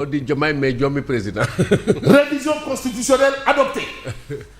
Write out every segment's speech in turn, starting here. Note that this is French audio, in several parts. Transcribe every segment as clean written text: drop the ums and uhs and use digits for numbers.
On dit Diomaye, mais Diomaye président. Révision constitutionnelle adoptée.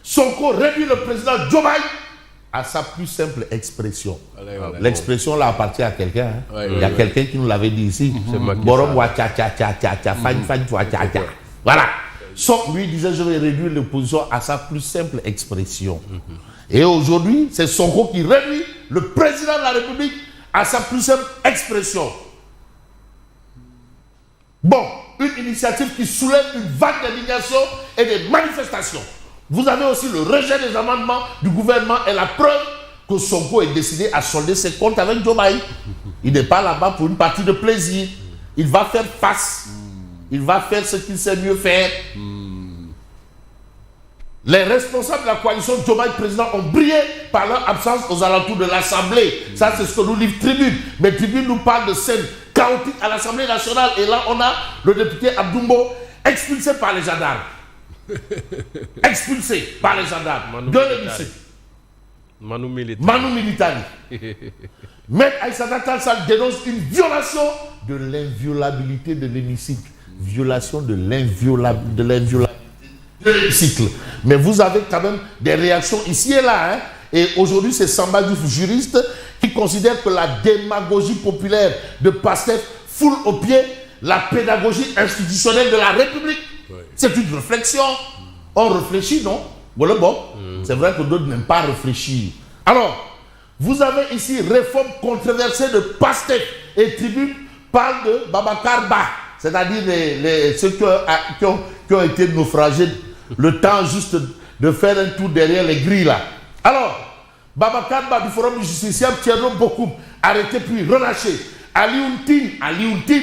Sonko réduit le président Diomaye à sa plus simple expression. L'expression là appartient à quelqu'un. Hein. Il y a quelqu'un qui nous l'avait dit ici. Borom wa cha cha cha cha cha cha cha. Voilà. Sonko lui disait je vais réduire l'opposition à sa plus simple expression. Et aujourd'hui, c'est Sonko qui réduit le président de la République à sa plus simple expression. Bon, une initiative qui soulève une vague d'indignation et des manifestations. Vous avez aussi le rejet des amendements du gouvernement et la preuve que Sonko est décidé à solder ses comptes avec Diomaye. Il n'est pas là-bas pour une partie de plaisir. Il va faire face. Il va faire ce qu'il sait mieux faire. Les responsables de la coalition Diomaye président ont brillé par leur absence aux alentours de l'Assemblée. Ça, c'est ce que nous livre Tribune. Mais Tribune nous parle de scènes chaotiques à l'Assemblée nationale. Et là, on a le député Abdoumbo expulsé par les gendarmes. Expulsé par les gendarmes de l'hémicycle. Manu Militari. Maître Aïssata Tall Sall dénonce une violation de l'inviolabilité de l'hémicycle. Violation de l'inviolabilité de l'hémicycle. Mais vous avez quand même des réactions ici et là. Hein? Et aujourd'hui, c'est Samba Diouf, juriste, qui considère que la démagogie populaire de Pastef foule au pied la pédagogie institutionnelle de la République. Oui. C'est une réflexion. On réfléchit, non? Voilà, bon. C'est vrai que d'autres n'aiment pas réfléchir. Alors, vous avez ici réforme controversée de Pastef et Tribune parle de Babacar Ba, c'est-à-dire ceux qui ont été naufragés, le temps juste de faire un tour derrière les grilles là. Alors, Babacar Ba du Forum du Justiciable, Thierry Bokoum, arrêté puis relâché. Ali Ountin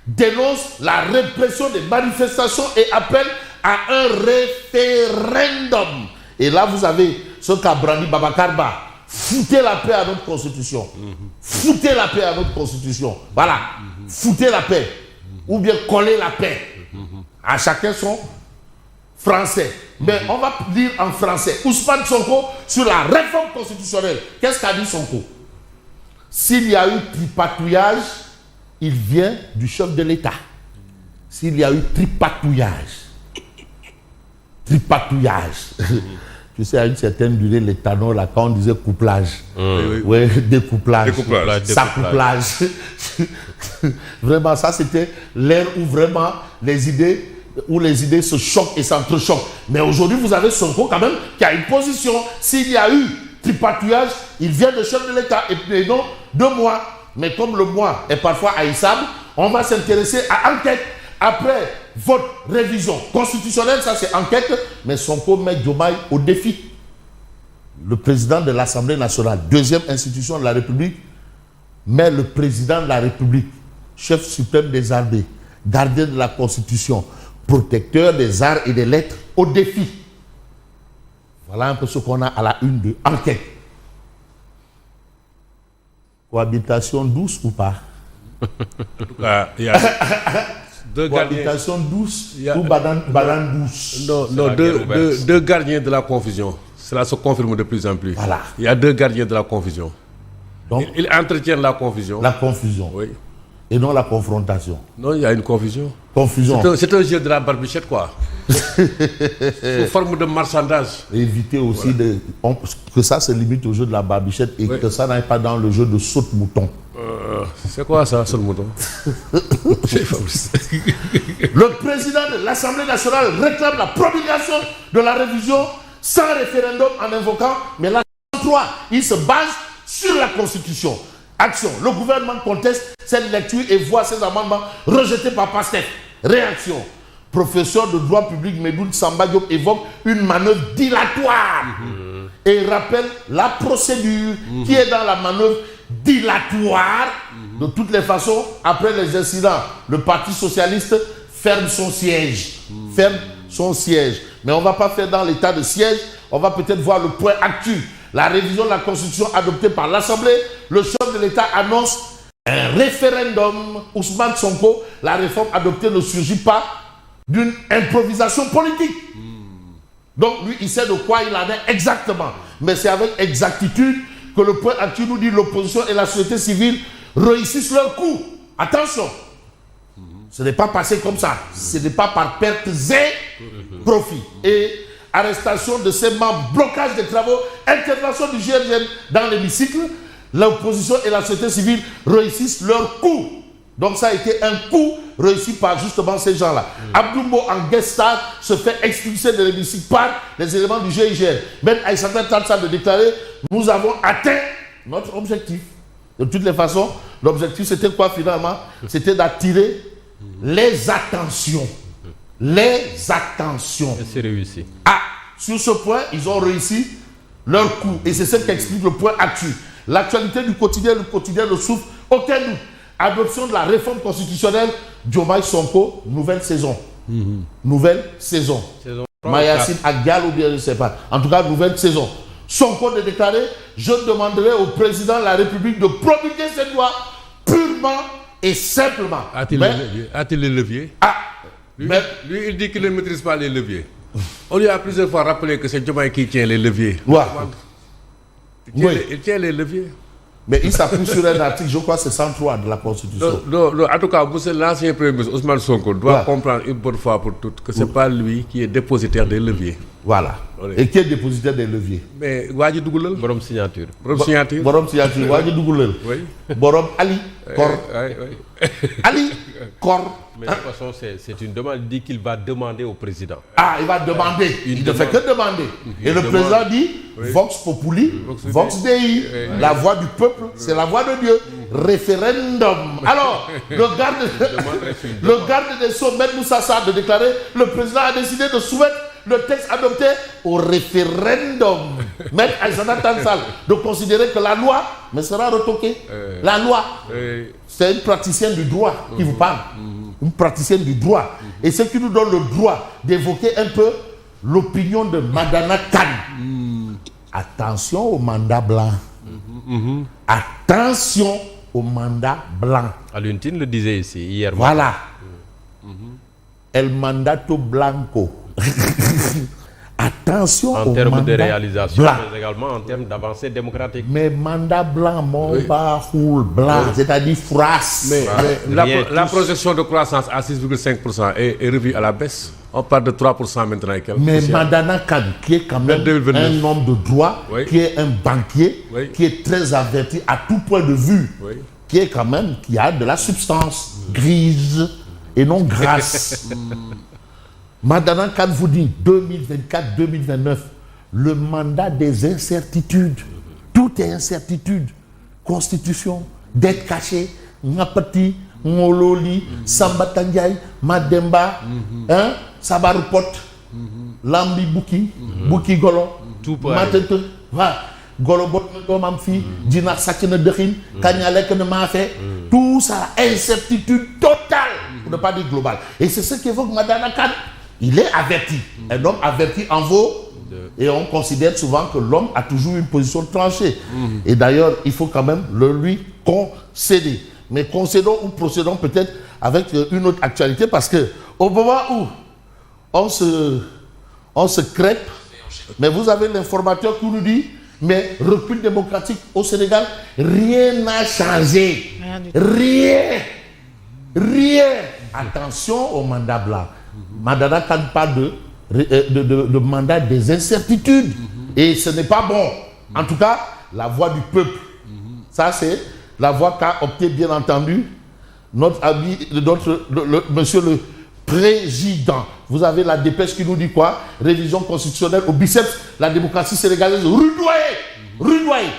dénonce la répression des manifestations et appelle à un référendum. Et là, vous avez ce qu'a brandi Babacar Ba. Foutez la paix à notre constitution. Foutez la paix à notre constitution. Voilà. Foutez la paix. Ou bien collez la paix. À chacun son français. Mais on va dire en français. Ousmane Sonko sur la réforme constitutionnelle. Qu'est-ce qu'a dit Sonko? S'il y a eu tripatouillage, il vient du chef de l'État. S'il y a eu tripatouillage. Tu sais, à une certaine durée, les tanons, là, quand on disait couplage, oui, découplage, s'accouplage. Vraiment, ça, c'était l'ère où vraiment les idées se choquent et s'entrechoquent. Mais aujourd'hui, vous avez Sonko quand même qui a une position. S'il y a eu tripatouillage, il vient de chef de l'État. Et puis non, 2 mois. Mais comme le mois est parfois haïssable, on va s'intéresser à enquête. Après votre révision constitutionnelle, ça c'est enquête, mais Sonko met Diomaye au défi. Le président de l'Assemblée nationale, deuxième institution de la République, met le président de la République, chef suprême des armées, gardien de la Constitution, protecteur des arts et des lettres, au défi. Voilà un peu ce qu'on a à la une de enquête. Cohabitation douce ou pas? En tout cas, il y a... Cohabitation douce ou banane douce? Non, deux gardiens de la confusion. Cela se confirme de plus en plus. Voilà. Il y a 2 gardiens de la confusion. Donc, ils entretiennent la confusion. La confusion. Oui. Et non la confrontation. Non, il y a une confusion. Confusion. C'est un jeu de la barbichette, quoi. Sous forme de marchandage. Éviter aussi que ça se limite au jeu de la barbichette et que ça n'aille pas dans le jeu de saute-mouton. C'est quoi ça, saute-mouton? Le président de l'Assemblée nationale réclame la promulgation de la révision sans référendum en invoquant, mais l'article 3, il se base sur la Constitution. Action. Le gouvernement conteste cette lecture et voit ces amendements rejetés par Pastef. Réaction. Professeur de droit public Medoune Samba Diop évoque une manœuvre dilatoire et rappelle la procédure qui est dans la manœuvre dilatoire. De toutes les façons, après les incidents, le Parti socialiste ferme son siège. Mais on ne va pas faire dans l'état de siège. On va peut-être voir le point actuel. La révision de la Constitution adoptée par l'Assemblée. Le chef de l'État annonce un référendum. Ousmane Sonko, la réforme adoptée ne surgit pas d'une improvisation politique. Donc lui, il sait de quoi il en est exactement. Mais c'est avec exactitude que le point actuel nous dit l'opposition et la société civile réussissent leur coup. Attention. Ce n'est pas passé comme ça. Ce n'est pas par pertes et profits. Et arrestation de ses membres, blocage des travaux, intervention du GIGN dans l'hémicycle, l'opposition et la société civile réussissent leur coup. Donc ça a été un coup réussi par justement ces gens-là. Abdoumbo en guest star se fait expulser de l'hémicycle par les éléments du GIGN. Même Aïssata Tall Sall de déclarer, nous avons atteint notre objectif. De toutes les façons, l'objectif c'était quoi finalement? C'était d'attirer les attentions. Les attentions. Et c'est réussi. Ah, sur ce point, ils ont réussi leur coup. Et c'est ce qui explique le point actuel. L'actualité du quotidien, le quotidien ne souffre aucun doute. Adoption de la réforme constitutionnelle, Diomaye Sonko, nouvelle saison. Nouvelle saison. Mayacine Agal ou bien je ne sais pas. En tout cas, nouvelle saison. Sonko de déclarer, je demanderai au président de la République de promulguer cette loi purement et simplement. A-t-il les leviers? Ah, lui, il dit qu'il ne maîtrise pas les leviers. On lui a plusieurs fois rappelé que c'est Diomaye qui tient les leviers. Ouais. Il tient les leviers. Mais il s'appuie sur un article, je crois que c'est 103 de la Constitution. Non, en tout cas, l'ancien Premier ministre Ousmane Sonko doit comprendre une bonne fois pour toutes que ce n'est pas lui qui est dépositaire des leviers. Voilà. Et qui est dépositaire des leviers? Mais Wadi Dougoulel. Borom signature. Borom signature. Wadi Dougoulel. Oui. Borom Ali Kor. Oui. Ali Kor. Mais de toute façon, c'est une demande. Il dit qu'il va demander au président. Ah, il va demander. Il ne fait que demander. Et le président dit Vox Populi, Vox Dei. La voix du peuple, c'est la voix de Dieu. Référendum. Alors, le garde des Sceaux, M. Moussa Sarr, de déclarer, le président a décidé de soumettre le texte adopté au référendum. Maître Aïssata Tall Sall de considérer que la loi me sera retoquée. La loi, c'est une praticienne du droit qui vous parle. Une praticienne du droit. Et ce qui nous donne le droit d'évoquer un peu l'opinion de Madana Kane. Attention au mandat blanc. Attention au mandat blanc. Aluntine le disait ici hier. Voilà. El mandato blanco. Attention en au termes de réalisation, blanc. mais également en termes d'avancée démocratique. Mais mandat blanc, mon baroul blanc, c'est-à-dire phrase. Mais la projection de croissance à 6,5% est revue à la baisse. On parle de 3% maintenant. Mais Madana Kane, qui est quand même un homme de droit, qui est un banquier, qui est très averti à tout point de vue, qui est quand même, qui a de la substance grise et non grasse. Madana Kane vous dit 2024-2029, le mandat des incertitudes. Tout est incertitude. Constitution, dette cachée, Ngapati, Ngololi, Samba Tandiaï, Mademba, Sabarupot, Lambi Bouki, Bouki Golo, tout Matete, Golo Bot Mamfi, Dina Sakine Derin, Kanyalek Mafé, tout ça, incertitude totale, pour ne pas dire globale. Et c'est ce qu'évoque Madana Kane. Il est averti. Un homme averti en vaut. Et on considère souvent que l'homme a toujours une position tranchée. Et d'ailleurs, il faut quand même le lui concéder. Mais concédons ou procédons peut-être avec une autre actualité, parce que au moment où on se crêpe, mais vous avez l'informateur qui nous dit, mais recul démocratique au Sénégal, rien n'a changé. Rien. Attention au mandat blanc. Madana Kane parle de mandat des incertitudes. Et ce n'est pas bon. En tout cas, la voix du peuple. Ça, c'est la voix qu'a opté, bien entendu, notre ami, monsieur le président. Vous avez la dépêche qui nous dit quoi? Révision constitutionnelle au biceps, la démocratie sénégalaise rudoyée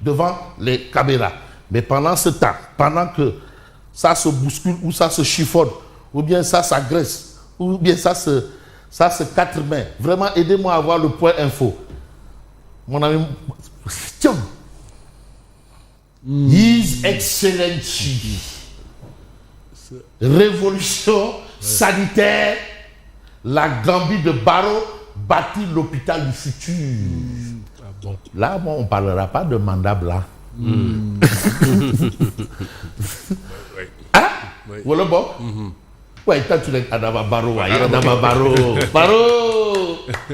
devant les caméras. Mais pendant ce temps, pendant que ça se bouscule ou ça se chiffonne, ou bien ça s'agresse, ou bien ça se quatre mains. Vraiment, aidez-moi à avoir le point info. Mon ami, His Excellency, révolution sanitaire, la Gambie de Barrow bâtit l'hôpital du futur. Là, on ne parlera pas de mandat blanc. Voilà bon. Ouais, quand tu l'as Adama Barrow, Adama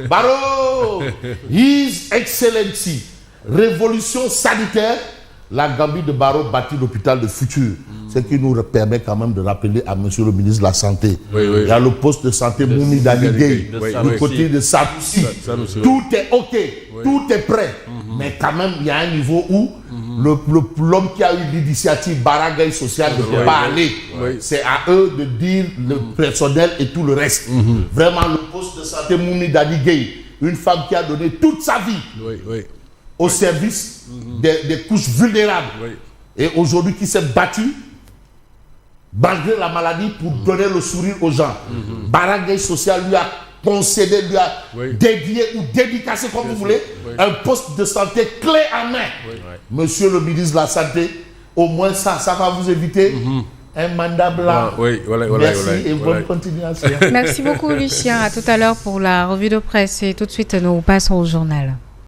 Barrow, His Excellency, révolution sanitaire, la Gambie de Barreau bâtit l'hôpital de futur. Ce qui nous permet quand même de rappeler à monsieur le ministre de la Santé. Il y a le poste de santé Mouni Danigay, du côté de Sanoussi. Tout est OK, tout est prêt. Mais quand même, il y a un niveau où l'homme qui a eu l'initiative Barangay Social ne peut pas aller. C'est à eux de dire le personnel et tout le reste. Vraiment, le poste de santé Mouni Danigay, une femme qui a donné toute sa vie au service des couches vulnérables. Et aujourd'hui qui s'est battue malgré la maladie pour donner le sourire aux gens. Barangay Social lui a concédé, lui a dédié ou dédicacé, comme vous voulez, un poste de santé clé en main. Monsieur le ministre de la Santé, au moins ça va vous éviter un mandat blanc. Merci et bonne continuation. Merci beaucoup Lucien. À tout à l'heure pour la revue de presse et tout de suite nous passons au journal.